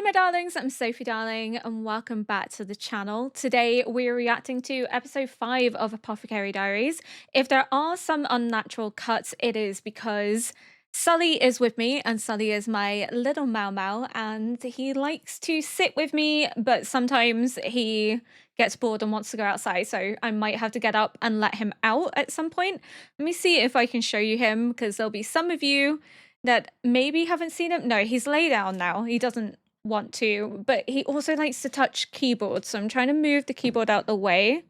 my darlings, I'm Sophie Darling, and welcome back to the channel. Today we're reacting to episode 5 of Apothecary Diaries. If there are some unnatural cuts, it is because Sully is with me, and Sully is my little Mau Mau, and he likes to sit with me, but sometimes he gets bored and wants to go outside, so I might have to get up and let him out at some point. Let me see if I can show you him, because there'll be some of you that maybe haven't seen him. No, he's lay down now. He doesn't want to, but he also likes to touch keyboards. So I'm trying to move the keyboard out the way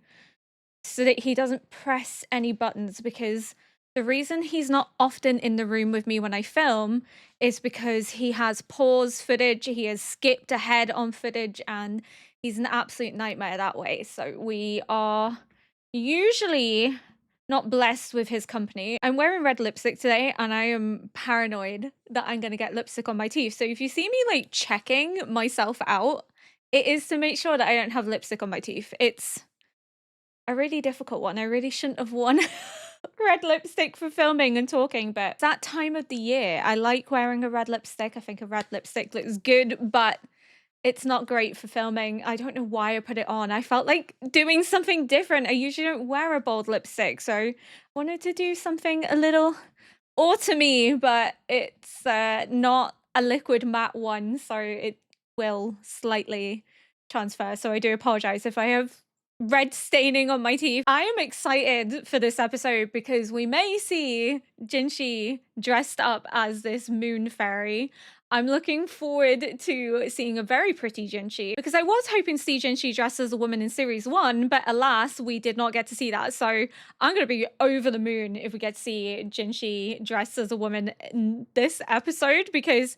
so that he doesn't press any buttons, because the reason he's not often in the room with me when I film is because he has pause footage, he has skipped ahead on footage, and he's an absolute nightmare that way. So we are usually not blessed with his company. I'm wearing red lipstick today, and I am paranoid that I'm gonna get lipstick on my teeth. So if you see me like checking myself out, it is to make sure that I don't have lipstick on my teeth. It's a really difficult one. I really shouldn't have worn red lipstick for filming and talking, but that time of the year, I like wearing a red lipstick. I think a red lipstick looks good, but it's not great for filming. I don't know why I put it on. I felt like doing something different. I usually don't wear a bold lipstick, so wanted to do something a little autumny, but it's not a liquid matte one, so it will slightly transfer. So I do apologize if I have red staining on my teeth. I am excited for this episode because we may see Jinshi dressed up as this moon fairy. I'm looking forward to seeing a very pretty Jinshi, because I was hoping to see Jinshi dressed as a woman in series 1, but alas, we did not get to see that. So I'm going to be over the moon if we get to see Jinshi dressed as a woman in this episode, because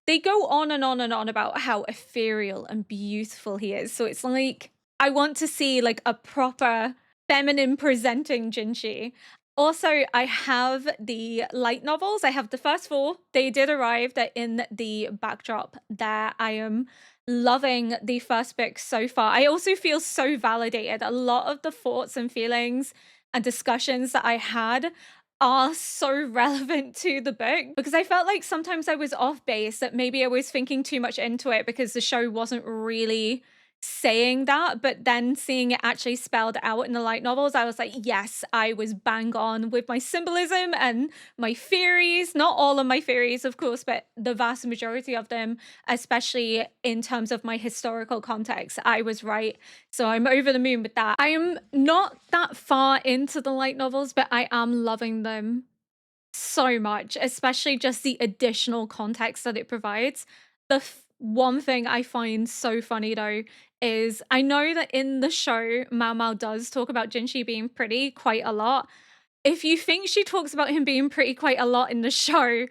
they go on and on and on about how ethereal and beautiful he is. So it's like, I want to see like a proper feminine presenting Jinshi. Also, I have the light novels. I have the first 4. They did arrive. They're in the backdrop there. I am loving the first book so far. I also feel so validated. A lot of the thoughts and feelings and discussions that I had are so relevant to the book, because I felt like sometimes I was off base, that maybe I was thinking too much into it because the show wasn't really saying that, but then seeing it actually spelled out in the light novels, I was like, yes, I was bang on with my symbolism and my theories. Not all of my theories, of course, but the vast majority of them, especially in terms of my historical context, I was right. So I'm over the moon with that. I am not that far into the light novels, but I am loving them so much, especially just the additional context that it provides. The one thing I find so funny though is, I know that in the show Mau Mau does talk about Jinshi being pretty quite a lot. If you think she talks about him being pretty quite a lot in the show,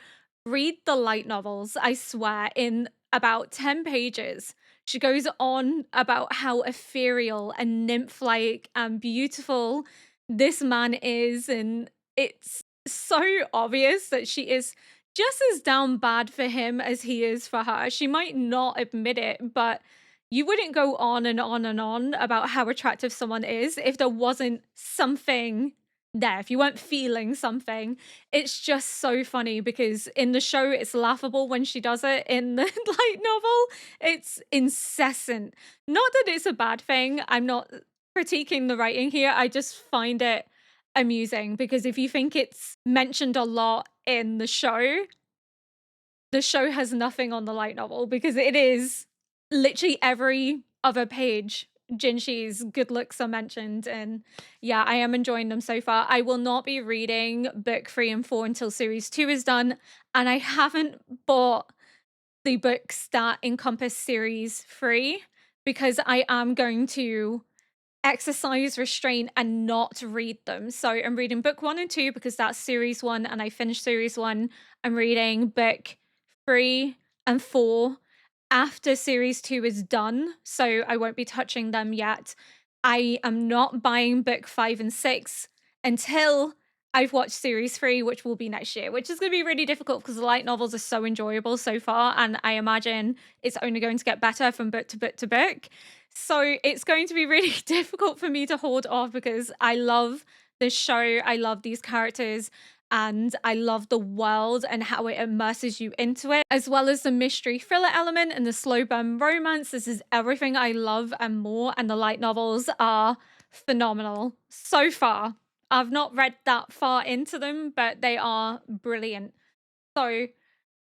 read the light novels. I swear, in about 10 pages, she goes on about how ethereal and nymph-like and beautiful this man is, and it's so obvious that she is just as down bad for him as he is for her. She might not admit it, but you wouldn't go on and on and on about how attractive someone is if there wasn't something there, if you weren't feeling something. It's just so funny because in the show it's laughable when she does it. In the light novel, it's incessant. Not that it's a bad thing. I'm not critiquing the writing here. I just find it amusing because if you think it's mentioned a lot in the show has nothing on the light novel, because it is literally every other page Jinshi's good looks are mentioned. And yeah, I am enjoying them so far. I will not be reading book 3 and 4 until series 2 is done, and I haven't bought the books that encompass series 3 because I am going to exercise restraint and not read them. So I'm reading book 1 and 2 because that's series 1 and I finished series 1. I'm reading book 3 and 4 after series 2 is done, so I won't be touching them yet. I am not buying book 5 and 6 until I've watched series 3, which will be next year, which is going to be really difficult because the light novels are so enjoyable so far, and I imagine it's only going to get better from book to book to book. So it's going to be really difficult for me to hold off because I love this show, I love these characters, and I love the world and how it immerses you into it, as well as the mystery thriller element and the slow burn romance. This is everything I love and more, and the light novels are phenomenal so far. I've not read that far into them, but they are brilliant. So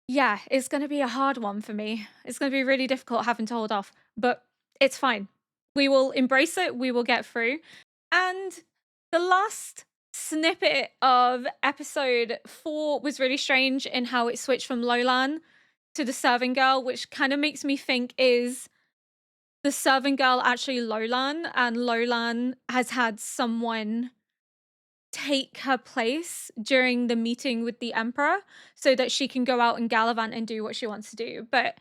yeah, it's going to be a hard one for me. It's going to be really difficult having to hold off, but it's fine. We will embrace it. We will get through. And the last snippet of episode 4 was really strange in how it switched from Lolan to the serving girl, which kind of makes me think, is the serving girl actually Lolan, and Lolan has had someone take her place during the meeting with the emperor so that she can go out and gallivant and do what she wants to do. But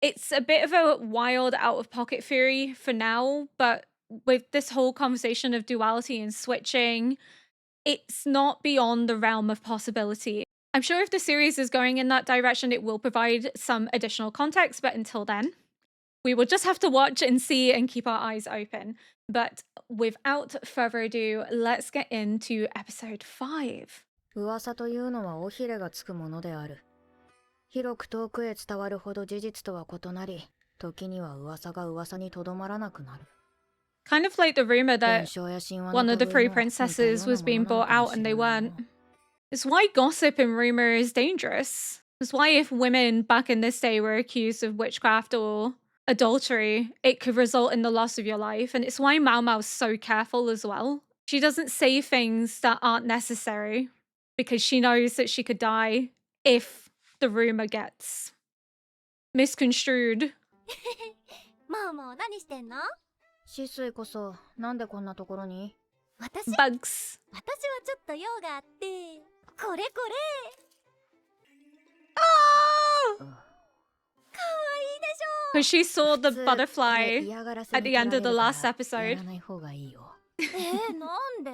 it's a bit of a wild out of pocket theory for now, but with this whole conversation of duality and switching, it's not beyond the realm of possibility. I'm sure if the series is going in that direction, it will provide some additional context, but until then, we will just have to watch and see and keep our eyes open. But without further ado, let's get into episode 5. 噂というのは尾ひれがつくものである。広く遠くへ伝わるほど事実とは異なり、時には噂が噂にとどまらなくなる。Kind of like the rumor that one of the three princesses was being bought out and they weren't. It's why gossip and rumor is dangerous. It's why if women back in this day were accused of witchcraft or adultery, it could result in the loss of your life. And it's why Mao Mao's so careful as well. She doesn't say things that aren't necessary because she knows that she could die if the rumor gets misconstrued. マオマオ何してんの？シスイこそなんでこんなところに？ Bugs. 私はちょっと用があって、これこれ。Oh! かわいいでしょ。 Because she saw the butterfly at the end of the last episode. やらない方がいいよ。なんで？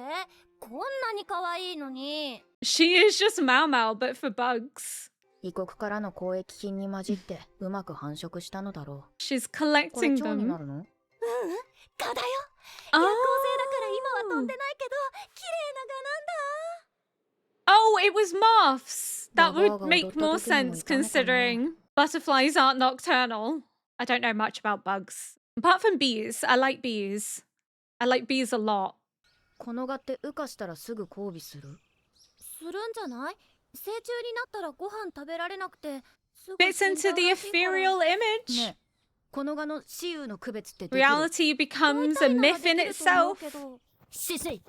こんなに可愛いのに。She is just Mao Mao, but for bugs. 異国からの交易品に混じってうまく繁殖したのだろう。She's これ collecting 蝶に them. なるの？蚊だよ。夜行性だ Oh! から今は飛んでないけど、綺麗な蛾なんだ。 Oh, it was moths. That Well, would well, make well, more don't think sense we can, considering butterflies aren't nocturnal. I don't know much about bugs. Apart from bees, I like bees. I like bees a lot. この蛾って羽化したらすぐ交尾する？するんじゃない？成虫になったらご飯食べられなくて、すぐ Fits 死んじゃ into う the らしいから。 ethereal image. ねえ、この蛾の雌雄の区別ってできる？ Reality becomes a myth in itself. シスイ、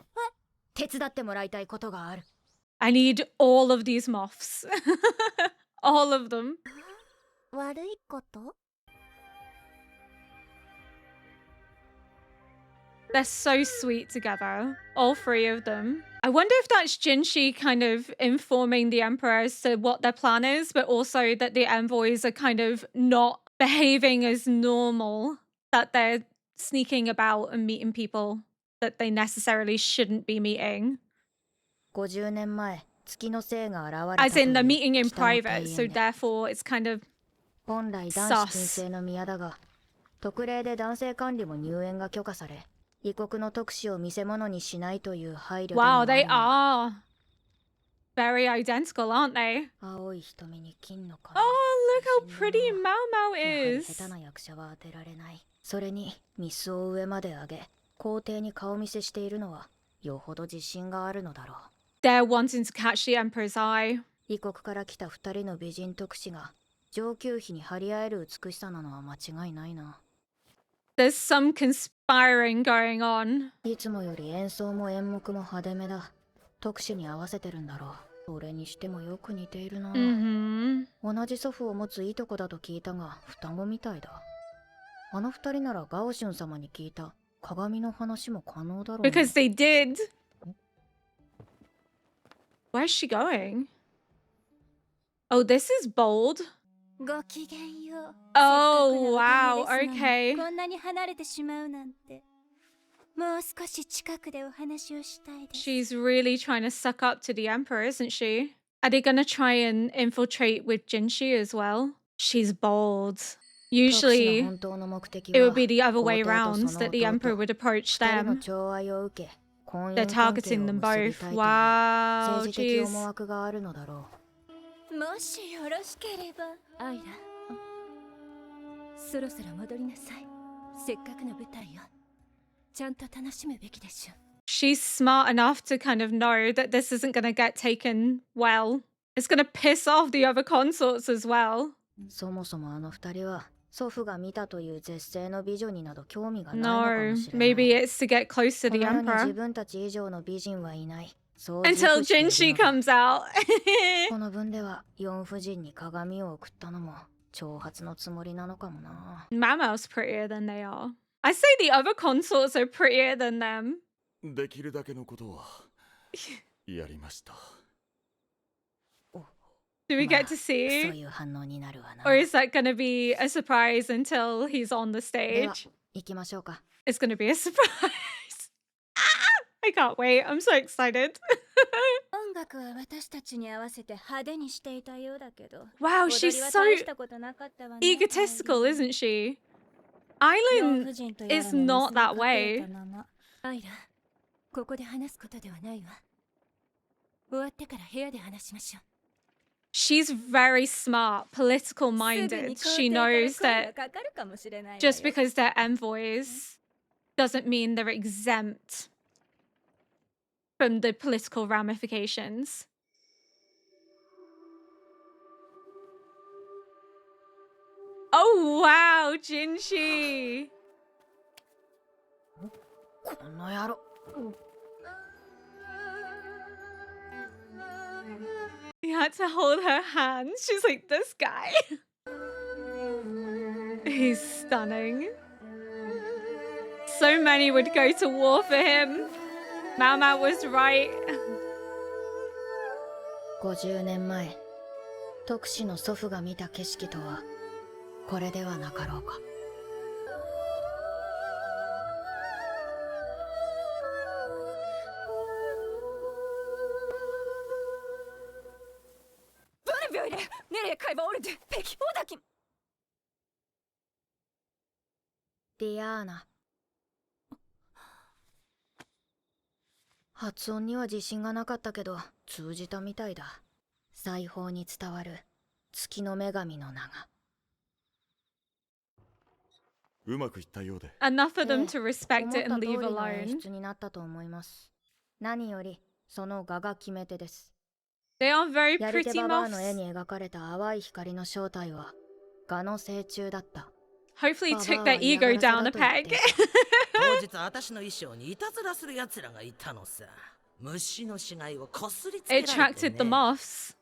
手伝ってもらいたいことがある。 I need all of these moths. All of them. 悪いこと？ They're so sweet together, all three of them. I wonder if that's Jinshi kind of informing the Emperor as to what their plan is, but also that the envoys are kind of not behaving as normal, that they're sneaking about and meeting people that they necessarily shouldn't be meeting. 50年前、月の精が現れた As という in they're meeting in 北の庭 private, 園 so で therefore it's kind of 本来男子禁制の宮だが、特例で男性管理も入園が許可され、異国の特使を見せ物にしないという配慮でもあ wow, る they が are very identical, aren't they? 青い瞳に金の Oh, 髪。 look how pretty Mao Mao やはり is. 下手な役者は当てられない。それにミスを上まで上げ、皇帝に顔見せしているのはよほど自信があるのだろう。 They're wanting to catch the Emperor's eye. 異国から来た2人の美人特使が上級妃に張り合える美しさなのは間違いないな。 There's some conspiring going on. いつもより演奏も演目も派手めだ。特使に合わせてるんだろう。それにしてもよく似ているな。Mm-hmm. 同じ祖父を持ついとこだと聞いたが双子みたいだ。あの2人ならガオシュン様に聞いた鏡の話も可能だろうな。 Because they did. Where's she going? Oh, this is bold. ごきげんよう。 Oh, wow. せっかくのお旅ですのに Okay. こんなに離れてしまうなんて。もう少し近くでお話をしたいです。 She's really trying to suck up to the Emperor, isn't she? Are they gonna try and infiltrate with Jinshi as well? She's bold. Usually, 本当の目的 it は would be the other way 皇帝と around その that the Emperor 弟 would approach 二人の them. 寵愛を受け婚 They're 姻関係 targeting を them 結び both. たいという Wow, 政治的 jeez. 思惑があるのだろもしよろしければアイラ、そろそろ戻りなさい。せっかくの舞台よ。ちゃんと楽しむべきでしょ。 She's smart enough to kind of know that this isn't going to get taken well. It's going to piss off the other consorts as well. う。そもそもあの二人は祖父が見たという絶世の美女になど興味がないのか No, もしれない。 maybe it's to get close to こ the の世に自 Emperor. 分たち以上の美人はいない。そう自 Until 負している JINSHI のだ。 comes out. この分では四夫人に鏡を送ったのも挑発のつもりなのかもな。 Mama's prettier than they are. I say the other consorts are prettier than them. できるだけのことはやりました。 Do we まあ get to そう see? いう反応になるわな。 Or is that going to be a surprise until he's on the では stage? 行きましょうか。 It's going to be a surprise. I can't wait. I'm so excited. 音楽は私たちに合わせて派手にしていたようだけど。 Wow, 踊 she's りは so 大したことなかったわね。 egotistical, isn't she? 四 Island 夫人とやら is の not 見せ that かけ way. たまま。アイラ、ここで話すことではないわ。終わってから部屋で話しましょう。 She's very smart, political すぐ minded. に She 皇帝から knows 声 that がかかるかもしれないわよ。 just because they're envoys doesn't mean they're exempt from the political ramifications. Oh wow, JINSHI! この野郎。 He had to hold her hand. She's like, this guy. He's stunning. So many would go to war for him. Mao Mao was right. 50年前、徳氏の祖父が見た景色とはこれではなかろうか。ディアーナ。発音には自信がなかったけど通じたみたいだ。裁縫に伝わる月の女神の名が。うまくいったようで。 Enough for them ええ、 to respect 思っ it た and 通り leave の演 alone. 出になったと思います。何よりその画が決め手です。 They are very やり手 pretty ババアの絵 moths. に描かれた淡い光の正体は画の成虫だった。 Hopefully バ took バア their は嫌 ego がらせ down だ a と言っ peg. ていた。当日私の衣装にいたずらする奴らがいたのさ。虫の死骸をこすりつけ It られて attracted the ね。 moths.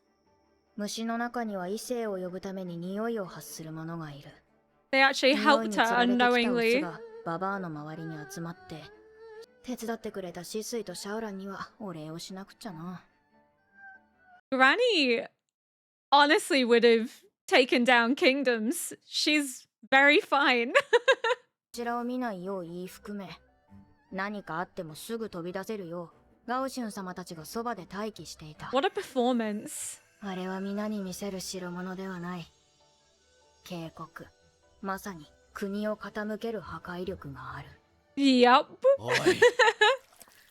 虫の中には異性を呼ぶために匂いを発する者がいる。 They actually 匂い helped に her 釣られてきたオス unknowingly. がババアの周りに集まって手伝ってくれたシスイとシャオランにはお礼をしなくちゃな。 Granny honestly would have taken down kingdoms. She's very fine. こちらを見ないよう言い含め、何かあってもすぐ飛び出せるようガオシュン様たちがそばで待機していた。 What a performance. あれは皆に見せる代物ではない。警告。まさに国を傾ける破壊力がある。 Yup. おい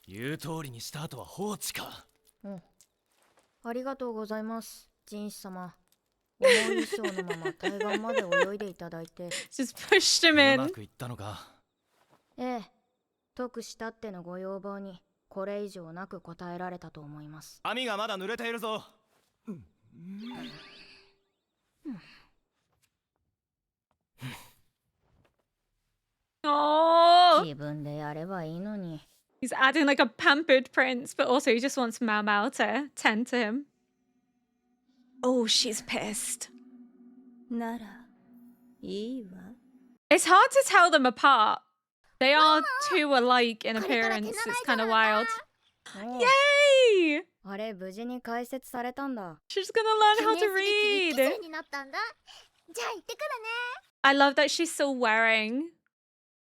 言う通りにした後は放置か。うん。ありがとうございます、ジンシ様。重い衣装のまま対岸まで泳いでいただいて。Just pushed him うま in. くいったのか。ええ、特したってのご要望にこれ以上なく応えられたと思います。網がまだ濡れているぞ。Oh, 自分でやればいいのに。 he's adding like a pampered prince, but also he just wants Mao Mao to tend to him. Oh, she's pissed. ならいいわ。 It's hard to tell them apart. They are too alike in appearance. It's kind of wild. おう Yay! あれ無事に解説されたんだ。 She's gonna learn how to 記念すべき一期 read. 生になったんだ。じゃあ行ってくるね。 I love that she's still wearing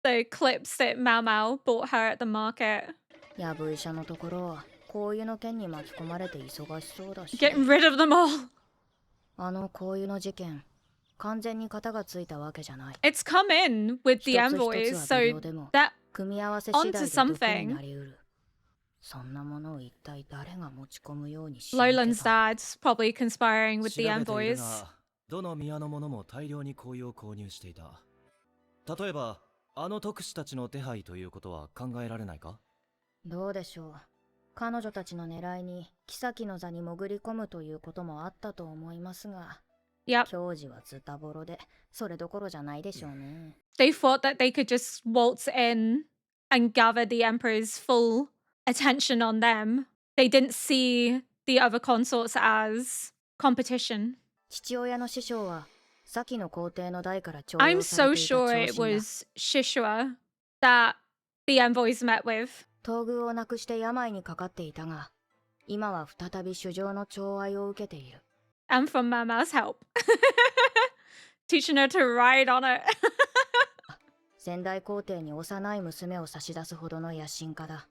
the clips that Mao Mao bought her at the market. ヤブ医者のところは香油の件に巻き込まれて忙しそうだし。 Getting rid of them all. あの香油の事件、完全に型がついたわけじゃない。 It's come in with the 一つ一 envoys, つは微 so 量でも that 組み合わせ次第で onto 毒になりうる。そんなものを一体誰が持ち込むように仕向け Lolan's た dad probably conspiring with 調 the べている envoys. が、どの宮の者も大量に香油を購入していた。例えば、あの特使たちの手配ということは考えられないか？どうでしょう。彼女たちの狙いに妃の座に潜り込むということもあったと思いますが、 Yep. 矜持はズタボロでそれどころじゃないでしょうね。 They thought that they could just waltz in and gather the emperor's full attention on them. They didn't see the other consorts as competition. 父親の師匠は先の皇帝の代から重 I'm 用さ so れていた sure 長 it 身だ。 was Shishua that the envoys met with. 東宮をなくして病にかかっていたが、今は再び主上の寵愛を受けている。 And from Mama's help. Teaching her to ride on it. 先代皇帝に幼い娘を差し出すほどの野心家だ。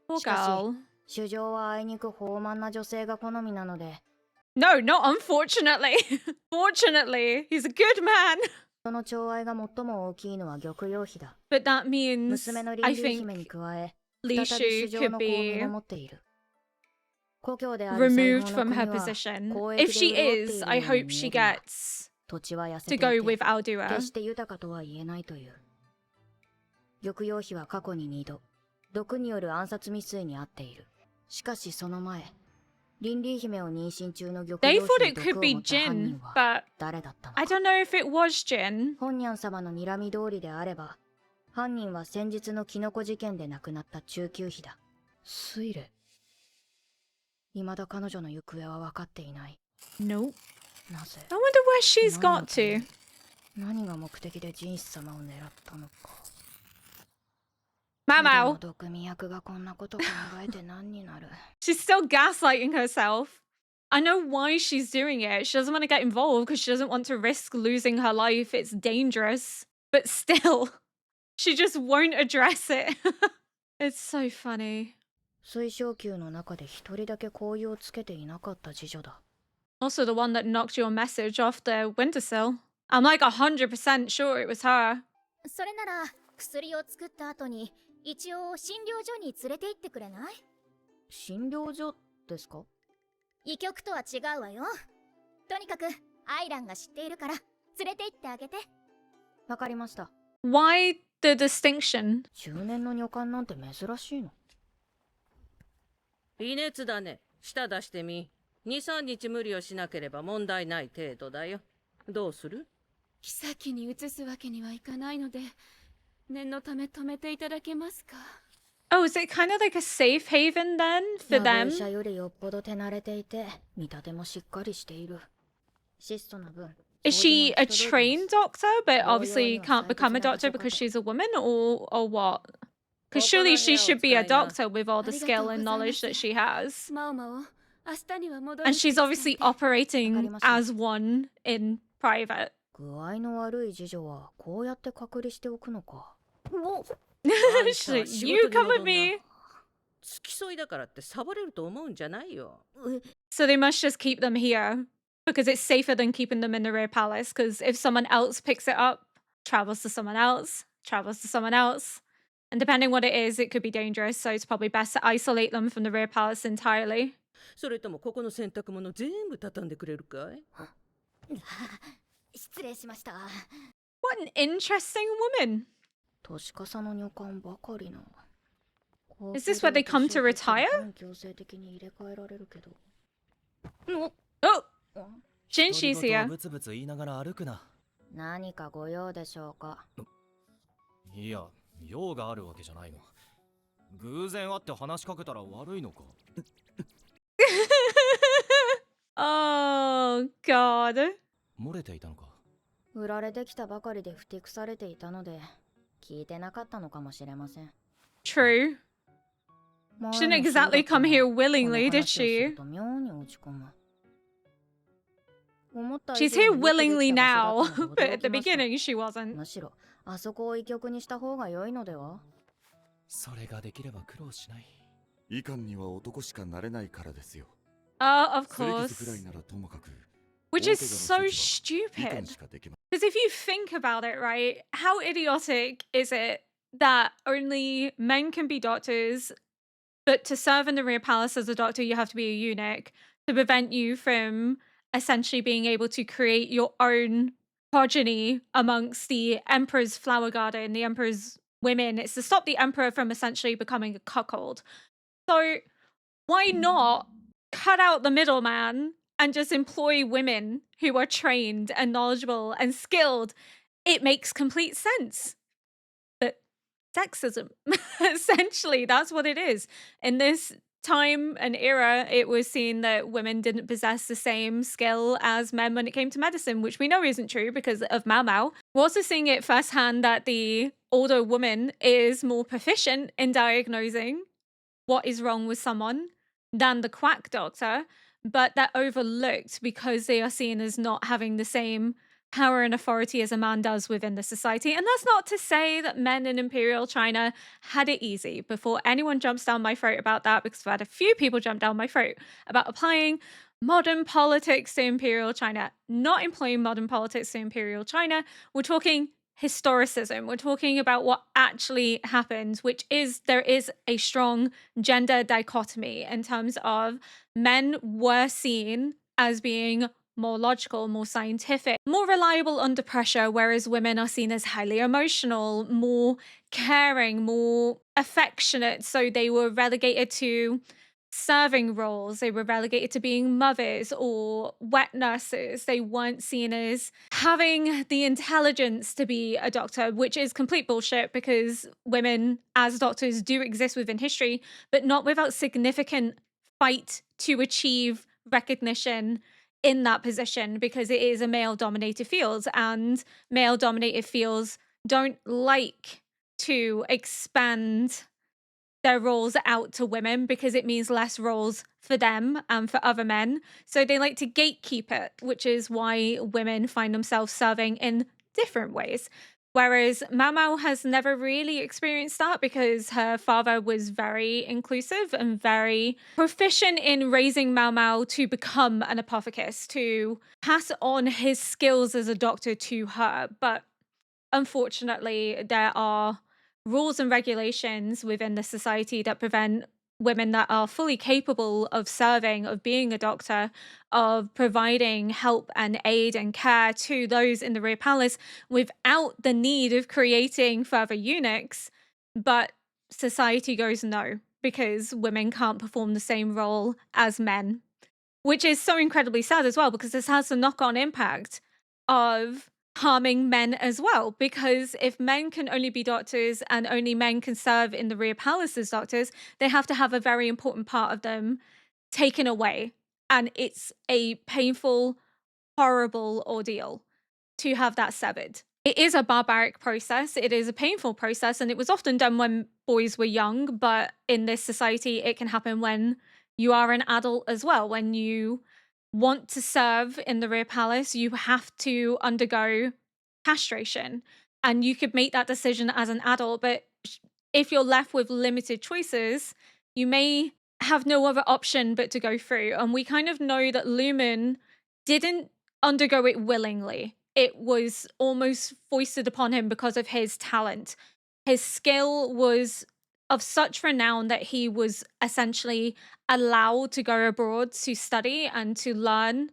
Poor しかし、 girl. 主上はあいにく豊満な女性が好みなので、 No, not unfortunately. Fortunately, he's a good man. その寵愛が最も大きいのは玉葉妃だ。 But that means 娘の I リンリー姫に think 加え、 Li 再び Shu 主上 could の子を身 be ごもっている。故郷である西 removed 方 from の her 国は position. 交 If 易 she で潤ってい is, る I ように hope 見 she えるが、 gets 土地は痩せ to てい go て with Aldua. 決して豊かとは言えないという。玉葉妃は過去に2度、毒による暗殺未遂に遭っている。しかしその前、リンリー姫を妊娠中の玉葉 They 妃 thought に it 毒 could を be 持った犯 Jin, 人は but 誰だったの I か。 don't know if it was Jin. 本ニャン様の睨み通りであれば、犯人は先日のキノコ事件で亡くなった中級妃だ。水霊。未だ彼女の行方は分かっていない。 Nope. なぜ I wonder where she's got to. 何が目的でジンシ様を狙ったのか。 Mamau. 毒味役がこんなこと考えて何になる。 She's still gaslighting herself. I know why she's doing it. She doesn't want to get involved because she doesn't want to risk losing her life. It's dangerous. But still, she just won't address it. It's so funny. 水晶宮の中で一人だけ香油をつけていなかった次女だ。 Also, the one that knocked your message off the windowsill. I'm like 100% sure it was her. それなら薬を作った後に一応診療所に連れて行ってくれない？診療所ですか？医局とは違うわよ。とにかくアイランが知っているから連れて行ってあげて。わかりました。 Why the distinction? 中年の女官なんて珍しいの。微熱だね。舌出してみ。2、3日無理をしなければ問題ない程度だよ。どうする？妃に移すわけにはいかないので、念のため止めていただけますか？ Oh, is it kind of like a safe haven then for ヤブ them? 医者よりよっぽど手慣れていて、見立てもしっかりしている。質素な分。 Is she a そういうの trained は行き届いてます。 doctor, but Oh, obviously yeah, can't yeah, become a yeah, doctor yeah, because yeah. she's a woman, or what? Because surely she should be a doctor with all the skill and knowledge that she has. マオマオ、明日には戻 And り she's obviously operating わかりました。 as one in private. 具合の悪い次女はこうやって隔離しておくのか。She's like, you come with me. 付き添いだからってサボれると思うんじゃないよ。 So they must just keep them here because it's safer than keeping them in the rear palace. Because if someone else picks it up, travels to someone else, travels to someone else, and depending what it is, it could be dangerous. So it's probably best to isolate them from the rear palace entirely. それともここの洗濯物全部畳んでくれるかい？失礼しました。 What an interesting woman. 年かさの女官ばかりな。 Is this where they come to retire? 強制的に入れ替えられるけど。 Oh, あ JINSHI's 独り言を here. ブツブツ言いながら歩くな。何かご用でしょうか。いや、用があるわけじゃないの。偶然会って話しかけたら悪いのか。Oh, God. 漏れていたのか。売られてきたばかりでふてくされていたので、聞いてなかったのかもしれません。 True. She didn't exactly come here willingly, did she? She's here willingly now, but at the beginning she wasn't. むしろ、あそこを医局にした方が良いのでは？それができれば苦労しない。医官には男しかなれないからですよ。 Oh, of 擦り傷くらい course. ならともかく、 Which 大 is 怪我 so の処置は医官 stupid. しかできま Because if you think about it, right, how idiotic is it that only men can be doctors, But to serve in the rear palace as a doctor, you have to be a eunuch to prevent you from essentially being able to create your own progeny amongst the emperor's flower garden, the emperor's women. It's to stop the emperor from essentially becoming a cuckold. So why not cut out the middleman and just employ women who are trained and knowledgeable and skilled? It makes complete sense. But sexism, essentially, that's what it is. In this time and era, it was seen that women didn't possess the same skill as men when it came to medicine, which we know isn't true because of Mao Mao. We're also seeing it firsthand that the older woman is more proficient in diagnosing what is wrong with someone than the quack doctor, but they're overlooked because they are seen as not having the same power and authority as a man does within the society. And that's not to say that men in Imperial China had it easy. Before anyone jumps down my throat about that, because I've had a few people jump down my throat about applying modern politics to Imperial China. Not employing modern politics to Imperial China. We're talking historicism. We're talking about what actually happened, which is there is a strong gender dichotomy in terms of men were seen as being more logical, more scientific, more reliable under pressure, whereas women are seen as highly emotional, more caring, more affectionate. So they were relegated to serving roles. They were relegated to being mothers or wet nurses. They weren't seen as having the intelligence to be a doctor, which is complete bullshit because women as doctors do exist within history, but not without significant fight to achieve recognition in that position because it is a male dominated field and male dominated fields don't like to expand their roles out to women because it means less roles for them and for other men. So they like to gatekeep it, which is why women find themselves serving in different ways. Whereas Mao Mao has never really experienced that because her father was very inclusive and very proficient in raising Mao Mao to become an apothecist, to pass on his skills as a doctor to her. But unfortunately, there are rules and regulations within the society that prevent women that are fully capable of serving, of being a doctor, of providing help and aid and care to those in the rear palace without the need of creating further eunuchs. But society goes no, because women can't perform the same role as men, which is so incredibly sad as well, because this has a knock-on impact of harming men as well. Because if men can only be doctors and only men can serve in the rear palace as doctors, they have to have a very important part of them taken away. And it's a painful, horrible ordeal to have that severed. It is a barbaric process, it is a painful process, and it was often done when boys were young, but in this society, it can happen when you are an adult as well. When you want to serve in the rear palace, you have to undergo castration, and you could make that decision as an adult, but if you're left with limited choices, you may have no other option but to go through. And we kind of know that Lumen didn't undergo it willingly. It was almost foisted upon him because of his talent. His skill was of such renown that he was essentially allowed to go abroad to study and to learn.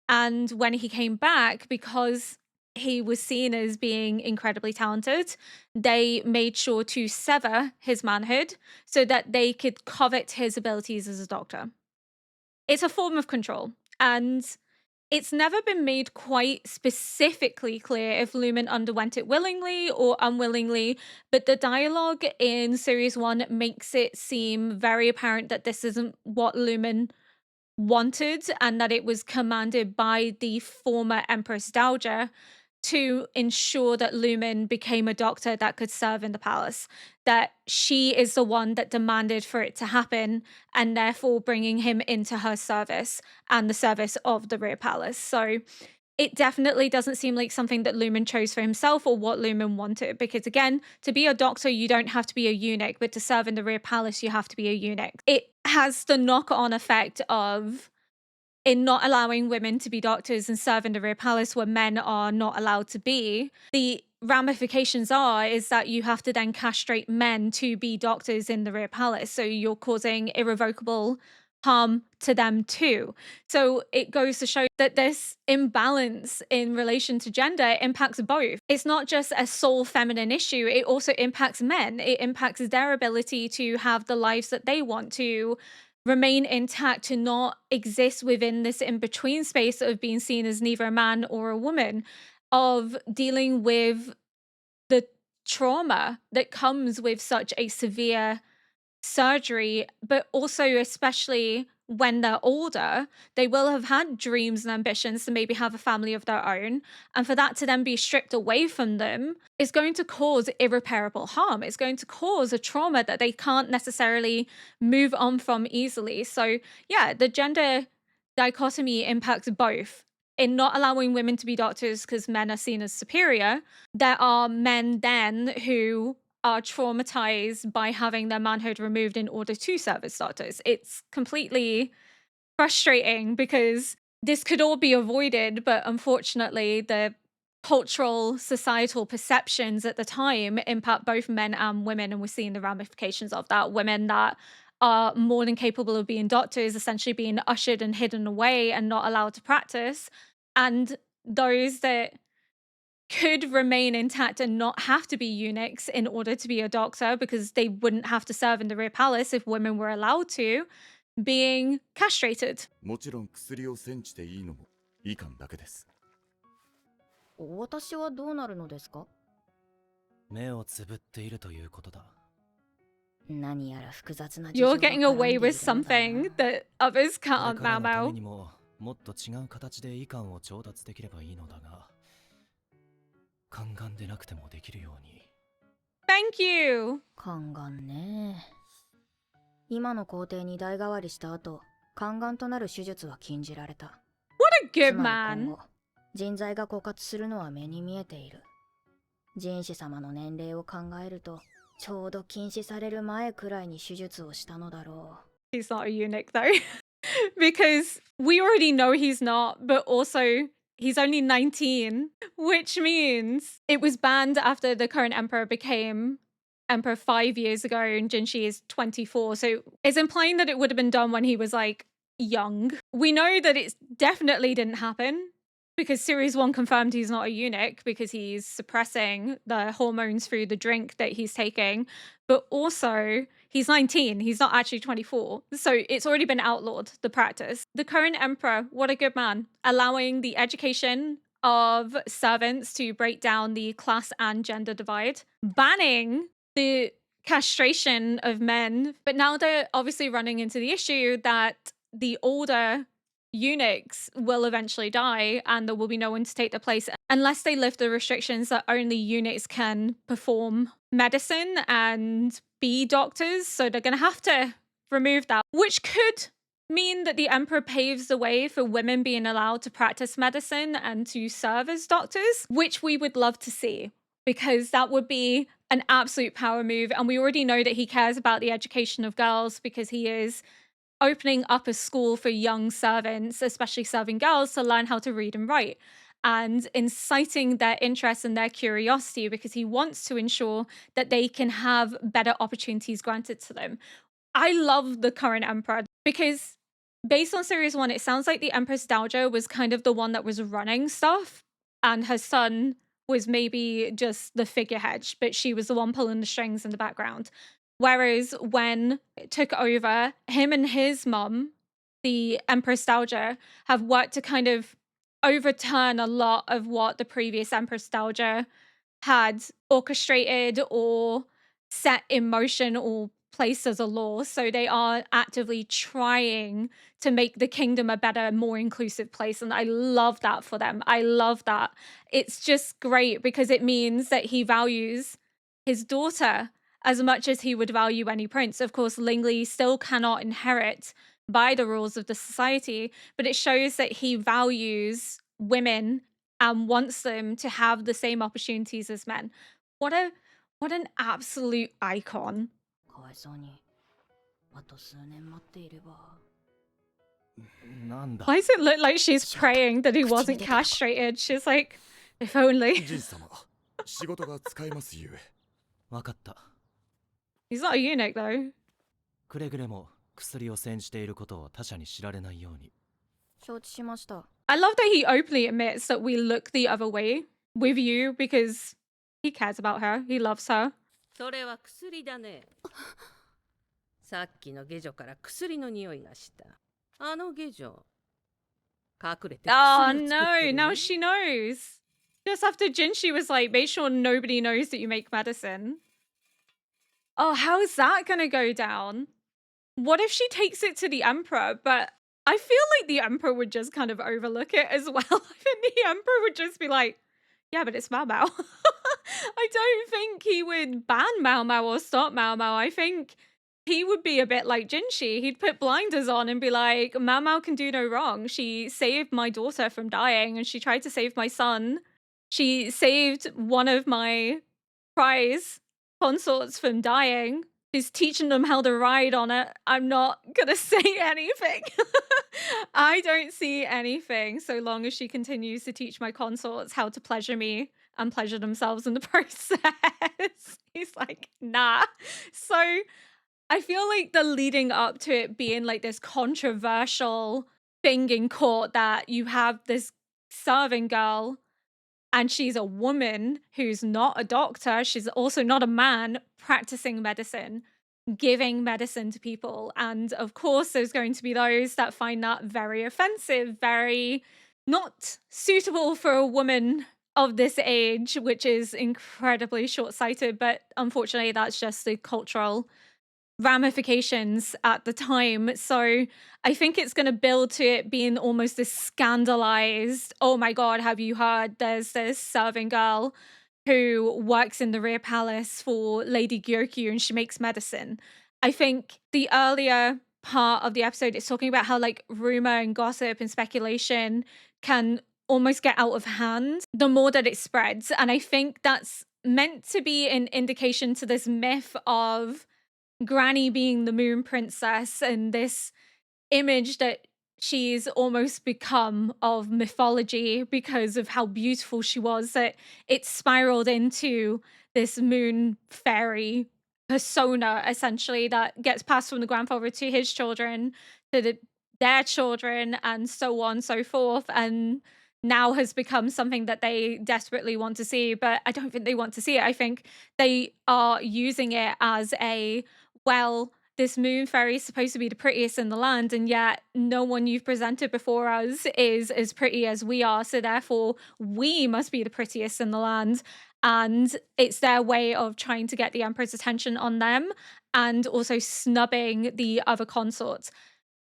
And when he came back, because he was seen as being incredibly talented, they made sure to sever his manhood so that they could covet his abilities as a doctor. It's a form of control, and it's never been made quite specifically clear if Lumen underwent it willingly or unwillingly, but the dialogue in Series 1 makes it seem very apparent that this isn't what Lumen wanted and that it was commanded by the former Empress Dowager to ensure that Lumen became a doctor that could serve in the palace, that she is the one that demanded for it to happen, and therefore bringing him into her service and the service of the rear palace. So it definitely doesn't seem like something that Lumen chose for himself or what Lumen wanted, because again, to be a doctor, you don't have to be a eunuch, but to serve in the rear palace, you have to be a eunuch. It has the knock-on effect of in not allowing women to be doctors and serve in the real palace where men are not allowed to be, the ramifications is that you have to then castrate men to be doctors in the real palace. So you're causing irrevocable harm to them too. So it goes to show that this imbalance in relation to gender impacts both. It's not just a sole feminine issue, it also impacts men. It impacts their ability to have the lives that they want, to remain intact, to not exist within this in-between space of being seen as neither a man or a woman, of dealing with the trauma that comes with such a severe surgery, but also especially when they're older, they will have had dreams and ambitions to maybe have a family of their own. And for that to then be stripped away from them is going to cause irreparable harm. It's going to cause a trauma that they can't necessarily move on from easily. So, yeah, the gender dichotomy impacts both. In not allowing women to be doctors because men are seen as superior, there are men then who are traumatized by having their manhood removed in order to serve as doctors. It's completely frustrating because this could all be avoided, but unfortunately, the cultural, societal perceptions at the time impact both men and women, and we're seeing the ramifications of that. Women that are more than capable of being doctors essentially being ushered and hidden away and not allowed to practice, and those that could remain intact and not have to be eunuchs in order to be a doctor because they wouldn't have to serve in the real palace if women were allowed to, being castrated. もちろん薬を煎じていいのも医官だけです。私はどうなるのですか？目をつぶっているということだ。何やら複雑な事情 You're が絡んでい getting る away のだ with な。 something that others これ can't, からのた Mau め Mau. にももっと違う形で医官を調達できればいいのだが、宦官でなくてもできるように。Thank you! 宦官ね。今の皇帝に代替わりした後、宦官となる手術は禁じられた。 What a つ good まり今 man. 後、人材が枯渇するのは目に見えている。人子様の年齢を考えると、ちょうど禁止される前くらいに手術をしたのだろう。 He's not a eunuch though. Because we already know he's not, but also he's only 19, which means it was banned after the current emperor became emperor 5 years ago and Jinshi is 24. So it's implying that it would have been done when he was like young. We know that it definitely didn't happen because Series 1 confirmed he's not a eunuch because he's suppressing the hormones through the drink that he's taking. But also, he's 19, he's not actually 24. So it's already been outlawed, the practice. The current emperor, what a good man, allowing the education of servants to break down the class and gender divide, banning the castration of men. But now they're obviously running into the issue that the older eunuchs will eventually die and there will be no one to take their place unless they lift the restrictions that only eunuchs can perform medicine and be doctors. So they're going to have to remove that, which could mean that the emperor paves the way for women being allowed to practice medicine and to serve as doctors, which we would love to see because that would be an absolute power move. And we already know that he cares about the education of girls because he is opening up a school for young servants, especially serving girls, to learn how to read and write and inciting their interest and their curiosity because he wants to ensure that they can have better opportunities granted to them. I love the current emperor because based on Series 1, it sounds like the Empress Dowager was kind of the one that was running stuff and her son was maybe just the figurehead, but she was the one pulling the strings in the background. Whereas when it took over, him and his mum, the Empress Dowager, have worked to kind of overturn a lot of what the previous Empress Dowager had orchestrated or set in motion or placed as a law. So they are actively trying to make the kingdom a better, more inclusive place. And I love that for them. I love that. It's just great because it means that he values his daughter as much as he would value any prince. Of course, Lingley still cannot inherit by the rules of the society, but it shows that he values women and wants them to have the same opportunities as men. What an absolute icon. かわいそうに。あと数年待っていれば。なんだ Why does it look like she's praying that he wasn't castrated? She's like, if only. ジン様、仕事が使えますゆえ。わかった。 He's not a eunuch though. くれぐれも薬を煎じていることを他者に知られないように。承知しました。 I love that he openly admits that we look the other way with you because he cares about her. He loves her. それは薬だね。さっきの下女から薬の匂いがした。あの下女、隠れて Oh 薬を作って no, る now ね。 she knows. Just after Jinshi was like, make sure nobody knows that you make medicine. Oh, how's that gonna go down? What if she takes it to the Emperor? But I feel like the Emperor would just kind of overlook it as well. I think the Emperor would just be like, yeah, but it's Mao Mao. I don't think he would ban Mao Mao or stop Mao Mao. I think he would be a bit like Jinshi. He'd put blinders on and be like, Mao Mao can do no wrong. She saved my daughter from dying and she tried to save my son. She saved one of my prize consorts from dying. She's teaching them how to ride on it. I'm not gonna say anything. I don't see anything so long as she continues to teach my consorts how to pleasure me and pleasure themselves in the process. He's like, nah. So I feel like the leading up to it being like this controversial thing in court that you have this serving girl and she's a woman who's not a doctor, she's also not a man practicing medicine, giving medicine to people. And of course, there's going to be those that find that very offensive, very not suitable for a woman of this age, which is incredibly short sighted. But unfortunately, that's just the cultural ramifications at the time. So I think it's going to build to it being almost this scandalized, oh my God, have you heard? There's this serving girl who works in the rear palace for Lady Gyokyu and she makes medicine. I think the earlier part of the episode is talking about how like rumor and gossip and speculation can almost get out of hand the more that it spreads. And I think that's meant to be an indication to this myth of Granny being the moon princess and this image that she's almost become of mythology because of how beautiful she was, that it spiraled into this moon fairy persona essentially that gets passed from the grandfather to his children to their children and so on and so forth, and now has become something that they desperately want to see. But I don't think they want to see it. I think they are using it as a, well, this moon fairy is supposed to be the prettiest in the land, and yet no one you've presented before us is as pretty as we are. So therefore, we must be the prettiest in the land. And it's their way of trying to get the Emperor's attention on them and also snubbing the other consorts.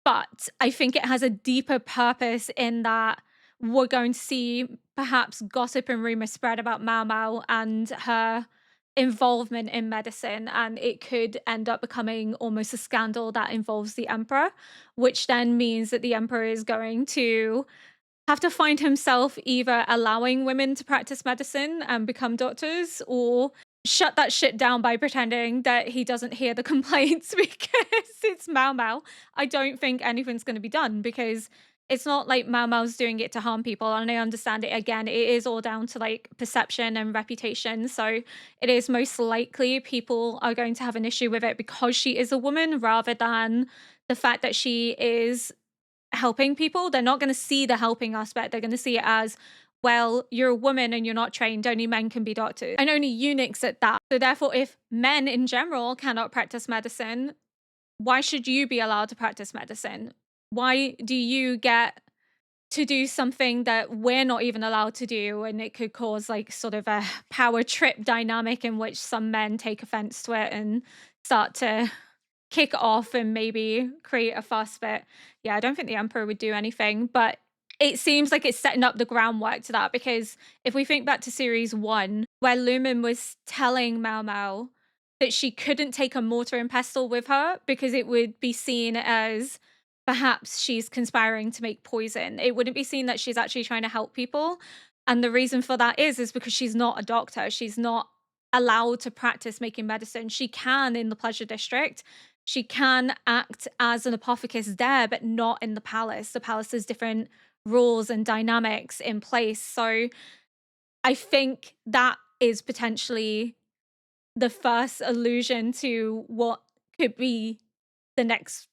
But I think it has a deeper purpose in that we're going to see perhaps gossip and rumor spread about Mao Mao and her involvement in medicine, and it could end up becoming almost a scandal that involves the emperor, which then means that the emperor is going to have to find himself either allowing women to practice medicine and become doctors or shut that shit down by pretending that he doesn't hear the complaints because it's Mao Mao. I don't think anything's going to be done because it's not like Mao Mao's doing it to harm people. And I understand it, again, it is all down to like perception and reputation. So it is most likely people are going to have an issue with it because she is a woman rather than the fact that she is helping people. They're not going to see the helping aspect. They're going to see it as, well, you're a woman and you're not trained. Only men can be doctors and only eunuchs at that. So therefore, if men in general cannot practice medicine, why should you be allowed to practice medicine? Why do you get to do something that we're not even allowed to do? And it could cause like sort of a power trip dynamic in which some men take offense to it and start to kick off and maybe create a fuss. But yeah, I don't think the emperor would do anything, but it seems like it's setting up the groundwork to that, because if we think back to series 1 where Lumen was telling Mao Mao that she couldn't take a mortar and pestle with her because it would be seen as perhaps she's conspiring to make poison. It wouldn't be seen that she's actually trying to help people. And the reason for that is because she's not a doctor. She's not allowed to practice making medicine. She can in the pleasure district, She can act as an apothecist there, but not in the palace. The palace has different rules and dynamics in place. So I think that is potentially the first allusion to what could be the next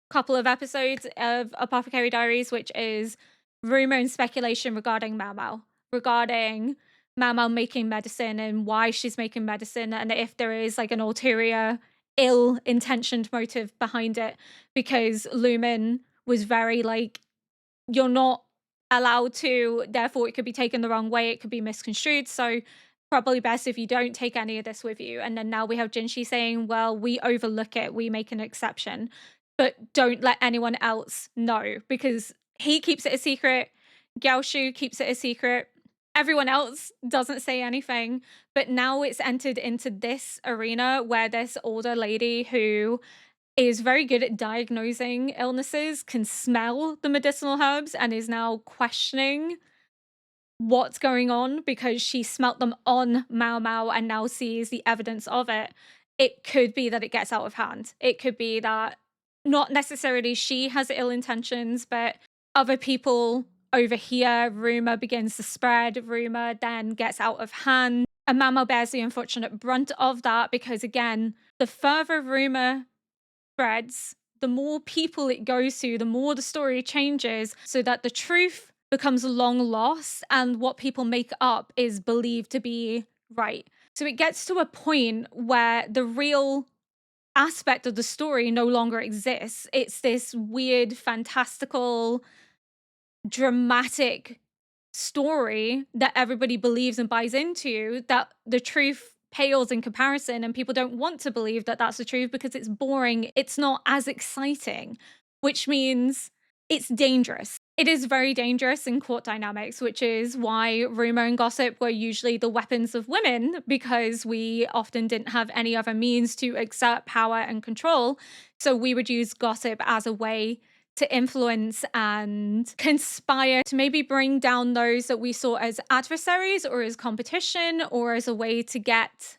couple of episodes of Apothecary Diaries, which is rumor and speculation regarding Mau Mau, regarding Mau Mau making medicine and why she's making medicine, and if there is like an ulterior, ill intentioned motive behind it. Because Lumen was very like, you're not allowed to, therefore it could be taken the wrong way, it could be misconstrued. So probably best if you don't take any of this with you. And then now we have Jinshi saying, well, we overlook it, we make an exception, but don't let anyone else know, because he keeps it a secret, Gyaoshu keeps it a secret, everyone else doesn't say anything. But now it's entered into this arena where this older lady who is very good at diagnosing illnesses, can smell the medicinal herbs, and is now questioning what's going on because she smelt them on Mau Mau and now sees the evidence of it. It could be that it gets out of hand. It could be that not necessarily she has ill intentions, but other people overhear, rumor begins to spread, rumor then gets out of hand. And Mau Mau bears the unfortunate brunt of that because, again, the further rumor spreads, the more people it goes to, the more the story changes, so that the truth becomes long lost and what people make up is believed to be right. So it gets to a point where the real aspect of the story no longer exists. It's this weird, fantastical, dramatic story that everybody believes and buys into, that the truth pales in comparison, and people don't want to believe that that's the truth because it's boring, it's not as exciting, which means it's dangerous. It is very dangerous in court dynamics, which is why rumor and gossip were usually the weapons of women, because we often didn't have any other means to exert power and control. So we would use gossip as a way to influence and conspire to maybe bring down those that we saw as adversaries or as competition, or as a way to get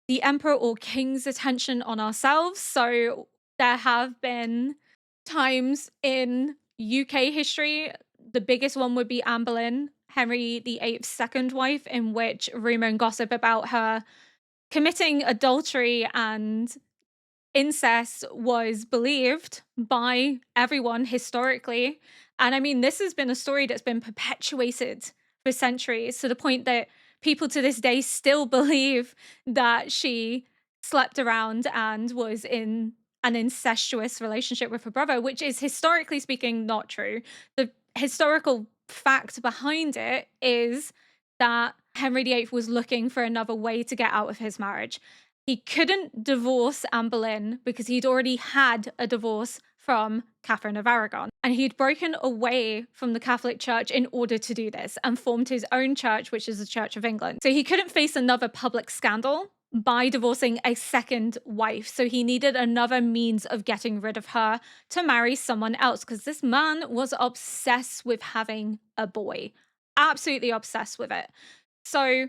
the emperor or king's attention on ourselves. So there have been times in UK history, the biggest one would be Anne Boleyn, Henry VIII's second wife, in which rumor and gossip about her committing adultery and incest was believed by everyone historically. And I mean, this has been a story that's been perpetuated for centuries, to the point that people to this day still believe that she slept around and was in an incestuous relationship with her brother, which is historically speaking not true. The historical fact behind it is that Henry VIII was looking for another way to get out of his marriage. He couldn't divorce Anne Boleyn because he'd already had a divorce from Catherine of Aragon. And he'd broken away from the Catholic Church in order to do this and formed his own church, which is the Church of England. So he couldn't face another public scandal by divorcing a second wife. So he needed another means of getting rid of her to marry someone else, because this man was obsessed with having a boy. Absolutely obsessed with it. So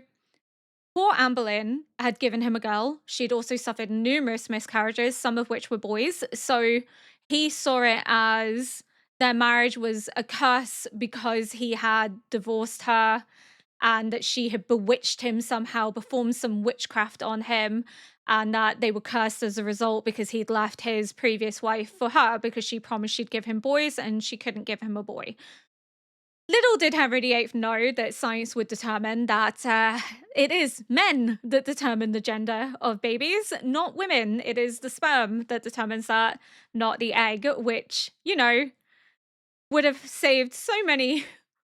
poor Anne Boleyn had given him a girl. She'd also suffered numerous miscarriages, some of which were boys. So he saw it as their marriage was a curse because he had divorced her, and that she had bewitched him somehow, performed some witchcraft on him, and that they were cursed as a result because he'd left his previous wife for her because she promised she'd give him boys and she couldn't give him a boy. Little did Henry VIII know that science would determine that it is men that determine the gender of babies, not women. It is the sperm that determines that, not the egg, which, you know, would have saved so many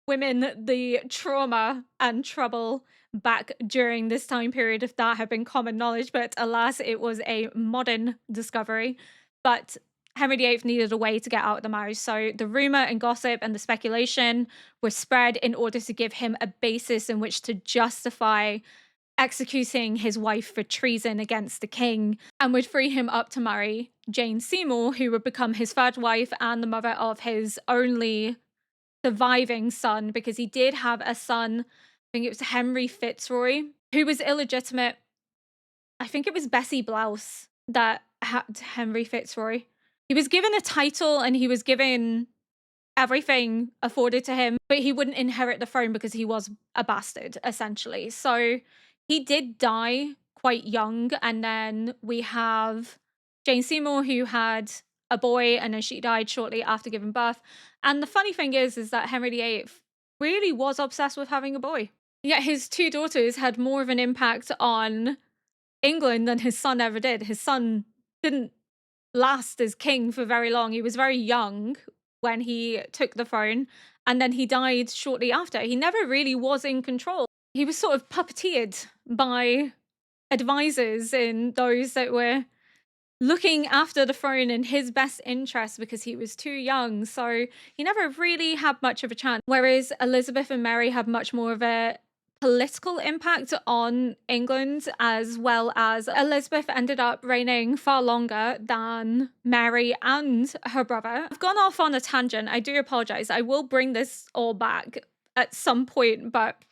women the trauma and trouble back during this time period if that had been common knowledge. But alas, it was a modern discovery. But Henry VIII needed a way to get out of the marriage. So the rumor and gossip and the speculation were spread in order to give him a basis in which to justify executing his wife for treason against the king, and would free him up to marry Jane Seymour, who would become his third wife and the mother of his only surviving son, because he did have a son, I think it was Henry Fitzroy, who was illegitimate. I think it was Bessie Blouse that Henry Fitzroy. He was given a title and he was given everything afforded to him, but he wouldn't inherit the throne because he was a bastard, essentially. So he did die quite young. And then we have Jane Seymour, who had a boy, and then she died shortly after giving birth. And the funny thing is that Henry VIII really was obsessed with having a boy. Yet his two daughters had more of an impact on England than his son ever did. His son didn't last as king for very long. He was very young when he took the throne, and then he died shortly after. He never really was in control. He was sort of puppeteered by advisors and those that were looking after the throne in his best interest because he was too young. So he never really had much of a chance. Whereas Elizabeth and Mary had much more of a political impact on England, as well as Elizabeth ended up reigning far longer than Mary and her brother. I've gone off on a tangent. I do apologize. I will bring this all back at some point, but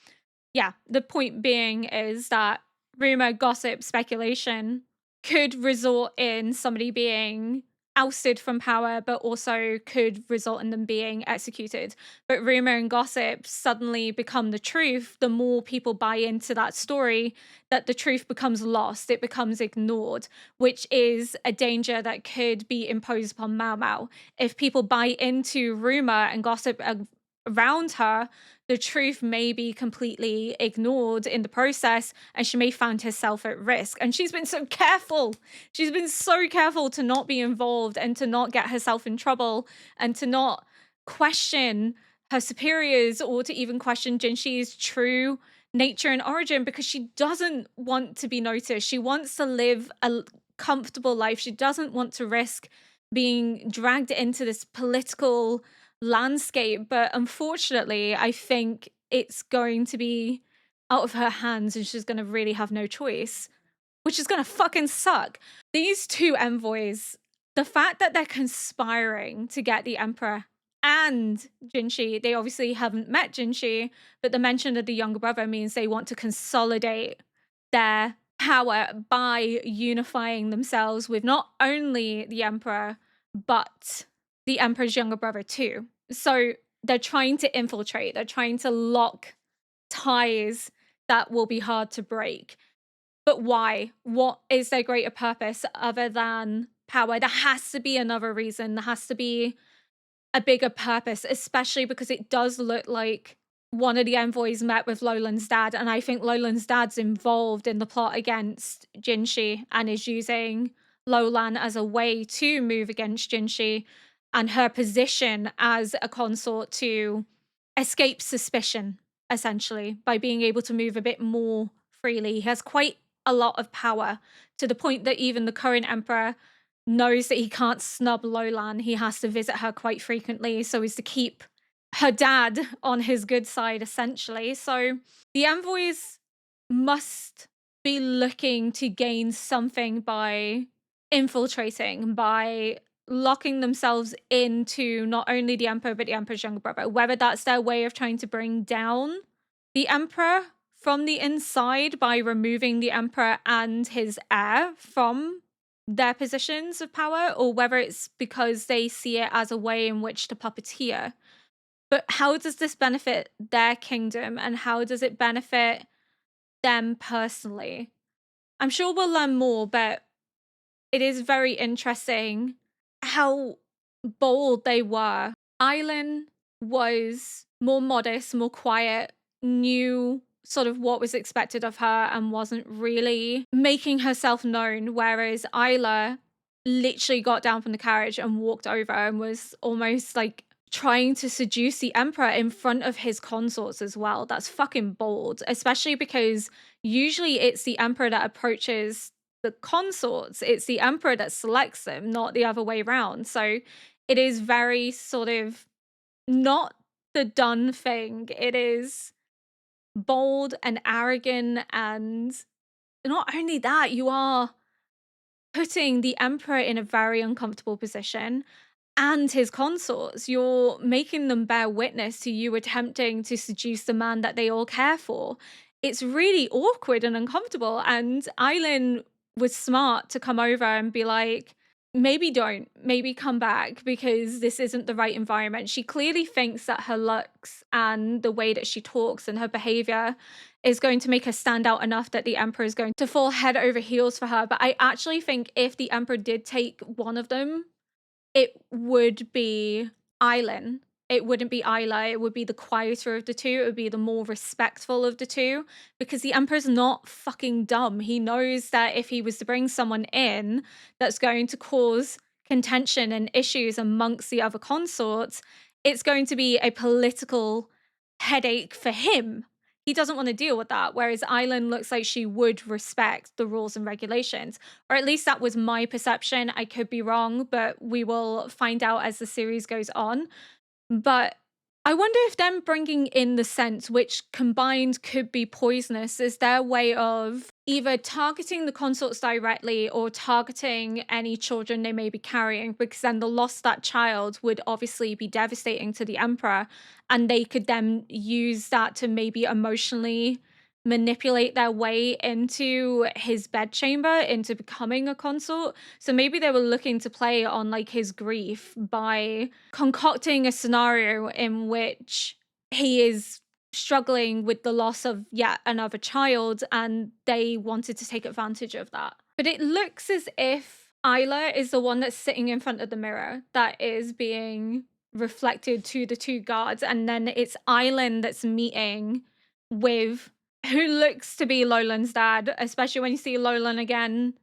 yeah, the point being is that rumor, gossip, speculation could result in somebody being ousted from power, but also could result in them being executed. But rumor and gossip suddenly become the truth. The more people buy into that story, that the truth becomes lost, it becomes ignored, which is a danger that could be imposed upon Mau Mau. If people buy into rumor and gossip around her, the truth may be completely ignored in the process, and she may find herself at risk. And she's been so careful. She's been so careful to not be involved and to not get herself in trouble and to not question her superiors or to even question Jinshi's true nature and origin, because she doesn't want to be noticed. She wants to live a comfortable life. She doesn't want to risk being dragged into this political landscape. But unfortunately, I think it's going to be out of her hands and she's going to really have no choice, which is going to fucking suck. These two envoys, the fact that they're conspiring to get the emperor and Jinshi, they obviously haven't met Jinshi, but the mention of the younger brother means they want to consolidate their power by unifying themselves with not only the emperor, but the emperor's younger brother too. So they're trying to infiltrate, they're trying to lock ties that will be hard to break. But why? What is their greater purpose other than power? There has to be another reason. There has to be a bigger purpose, especially because it does look like one of the envoys met with Lolan's dad, and I think Lolan's dad's involved in the plot against Jinshi and is using Lolan as a way to move against Jinshi and her position as a consort to escape suspicion, essentially, by being able to move a bit more freely. He has quite a lot of power, to the point that even the current emperor knows that he can't snub Lolan. He has to visit her quite frequently so as to keep her dad on his good side, essentially. So the envoys must be looking to gain something by infiltrating, by locking themselves into not only the emperor, but the emperor's younger brother. Whether that's their way of trying to bring down the emperor from the inside by removing the emperor and his heir from their positions of power, or whether it's because they see it as a way in which to puppeteer. But how does this benefit their kingdom, and how does it benefit them personally? I'm sure we'll learn more, but it is very interesting how bold they were. Aileen was more modest, more quiet, knew sort of what was expected of her and wasn't really making herself known, whereas Isla literally got down from the carriage and walked over and was almost like trying to seduce the emperor in front of his consorts as well. That's fucking bold, especially because usually it's the emperor that approaches the consorts. It's the emperor that selects them, not the other way around. So it is very sort of not the done thing. It is bold and arrogant, and not only that, you are putting the emperor in a very uncomfortable position and his consorts. You're making them bear witness to you attempting to seduce the man that they all care for. It's really awkward and uncomfortable, and Aileen was smart to come over and be like, maybe don't, maybe come back because this isn't the right environment. She clearly thinks that her looks and the way that she talks and her behavior is going to make her stand out enough that the Emperor is going to fall head over heels for her. But I actually think if the Emperor did take one of them, it would be Island. It wouldn't be Isla. It would be the quieter of the two. It would be the more respectful of the two because the Emperor's not fucking dumb. He knows that if he was to bring someone in that's going to cause contention and issues amongst the other consorts, it's going to be a political headache for him. He doesn't want to deal with that. Whereas Island looks like she would respect the rules and regulations. Or at least that was my perception. I could be wrong, but we will find out as the series goes on. But I wonder if them bringing in the scent, which combined could be poisonous, is their way of either targeting the consorts directly or targeting any children they may be carrying, because then the loss of that child would obviously be devastating to the Emperor, and they could then use that to maybe emotionally manipulate their way into his bedchamber, into becoming a consort. So maybe they were looking to play on like his grief by concocting a scenario in which he is struggling with the loss of yet another child, and they wanted to take advantage of that. But it looks as if Isla is the one that's sitting in front of the mirror that is being reflected to the two guards, and then it's Island that's meeting with who looks to be Lolan's dad, especially when you see Lolan again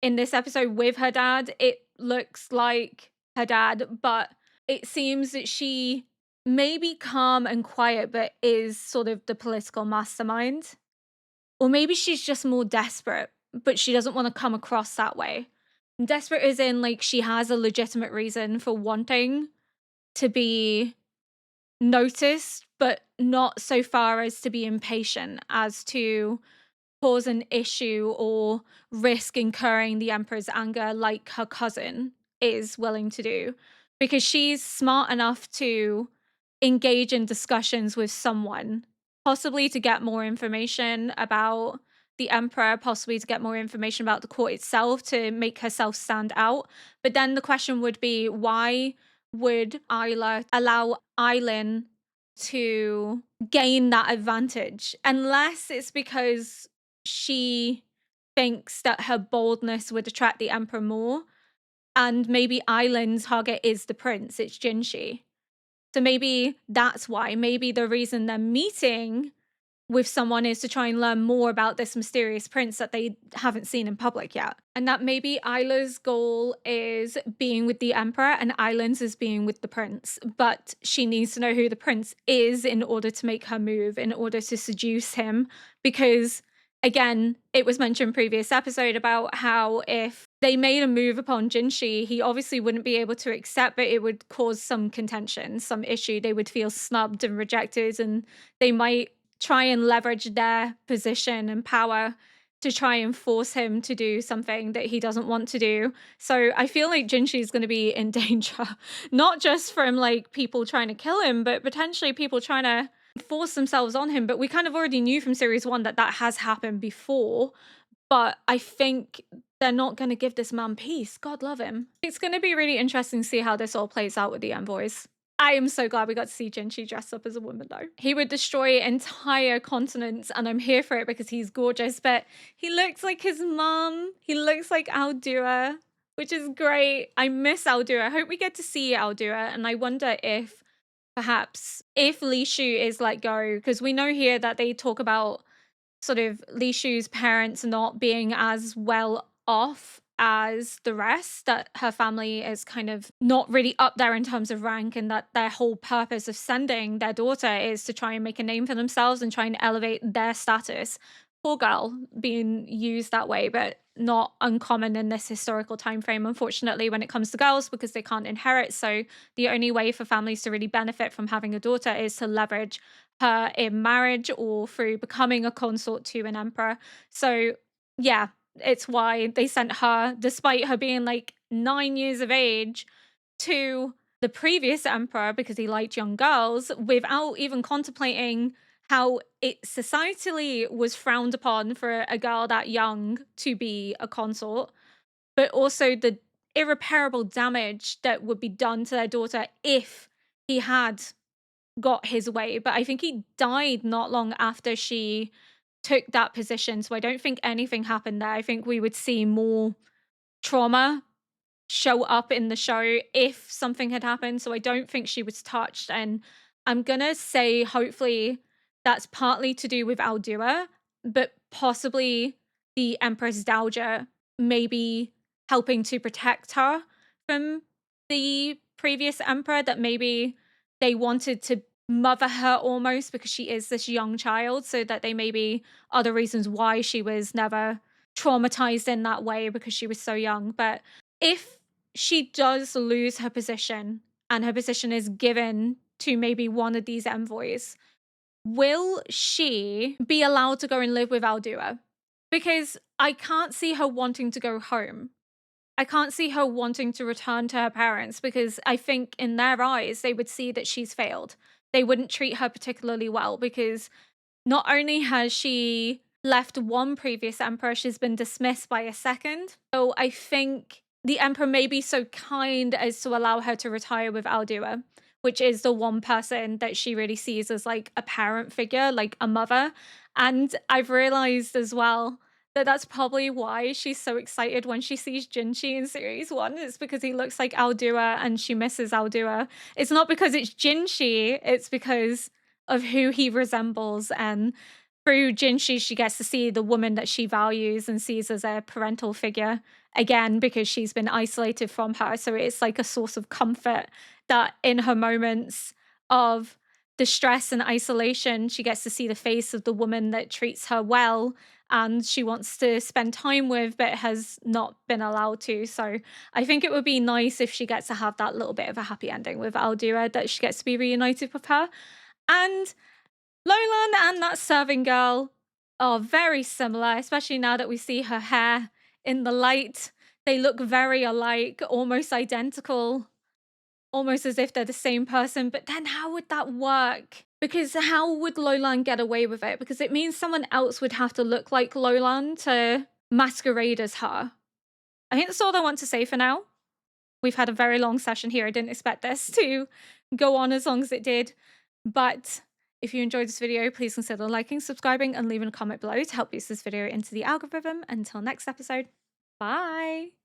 in this episode with her dad. It looks like her dad, but it seems that she may be calm and quiet, but is sort of the political mastermind. Or maybe she's just more desperate, but she doesn't want to come across that way. Desperate is in like she has a legitimate reason for wanting to be noticed, but not so far as to be impatient as to cause an issue or risk incurring the Emperor's anger like her cousin is willing to do, because she's smart enough to engage in discussions with someone, possibly to get more information about the Emperor, possibly to get more information about the court itself to make herself stand out. But then the question would be, why would Isla allow Eileen to gain that advantage? Unless it's because she thinks that her boldness would attract the Emperor more. And maybe Island's target is the prince, it's Jinshi. So maybe that's why. Maybe the reason they're meeting with someone is to try and learn more about this mysterious prince that they haven't seen in public yet. And that maybe Isla's goal is being with the Emperor and Island's is being with the prince. But she needs to know who the prince is in order to make her move, in order to seduce him. Because again, it was mentioned in previous episode about how if they made a move upon Jinshi, he obviously wouldn't be able to accept, but it would cause some contention, some issue. They would feel snubbed and rejected, and they might try and leverage their position and power to try and force him to do something that he doesn't want to do. So I feel like Jinshi is going to be in danger, not just from like people trying to kill him, but potentially people trying to force themselves on him. But we kind of already knew from series 1 that that has happened before. But I think they're not going to give this man peace. God love him. It's going to be really interesting to see how this all plays out with the envoys. I am so glad we got to see Jinshi dressed up as a woman, though. He would destroy entire continents, and I'm here for it because he's gorgeous, but he looks like his mum. He looks like Aldua, which is great. I miss Aldua. I hope we get to see Aldua, and I wonder if perhaps if Li Shu is let go, because we know here that they talk about sort of Li Shu's parents not being as well off as the rest, that her family is kind of not really up there in terms of rank, and that their whole purpose of sending their daughter is to try and make a name for themselves and try and elevate their status. Poor girl being used that way, but not uncommon in this historical time frame, unfortunately, when it comes to girls, because they can't inherit. So the only way for families to really benefit from having a daughter is to leverage her in marriage or through becoming a consort to an emperor. So yeah, it's why they sent her, despite her being like 9 years of age, to the previous emperor because he liked young girls without even contemplating how it societally was frowned upon for a girl that young to be a consort, but also the irreparable damage that would be done to their daughter if he had got his way. But I think he died not long after she took that position. So I don't think anything happened there. I think we would see more trauma show up in the show if something had happened. So I don't think she was touched. And I'm gonna say hopefully that's partly to do with Aldua, but possibly the Empress Dowager maybe helping to protect her from the previous emperor, that maybe they wanted to mother her almost because she is this young child, so that they maybe are the reasons why she was never traumatized in that way because she was so young. But if she does lose her position and her position is given to maybe one of these envoys, will she be allowed to go and live with Aldua? Because I can't see her wanting to go home. I can't see her wanting to return to her parents because I think in their eyes, they would see that she's failed. They wouldn't treat her particularly well because not only has she left one previous emperor, she's been dismissed by a second. So I think the emperor may be so kind as to allow her to retire with Aldua, which is the one person that she really sees as like a parent figure, like a mother. And I've realized as well that that's probably why she's so excited when she sees Jinshi in series 1. It's because he looks like Aldua and she misses Aldua. It's not because it's Jinshi, it's because of who he resembles. And through Jinshi, she gets to see the woman that she values and sees as a parental figure again because she's been isolated from her. So it's like a source of comfort that in her moments of distress and isolation, she gets to see the face of the woman that treats her well and she wants to spend time with but has not been allowed to. So I think it would be nice if she gets to have that little bit of a happy ending with Aldura, that she gets to be reunited with her. And Lolan and that serving girl are very similar, especially now that we see her hair in the light. They look very alike, almost identical, almost as if they're the same person. But then how would that work? Because how would Lolan get away with it? Because it means someone else would have to look like Lolan to masquerade as her. I think that's all I want to say for now. We've had a very long session here. I didn't expect this to go on as long as it did. But if you enjoyed this video, please consider liking, subscribing, and leaving a comment below to help boost this video into the algorithm. Until next episode, bye!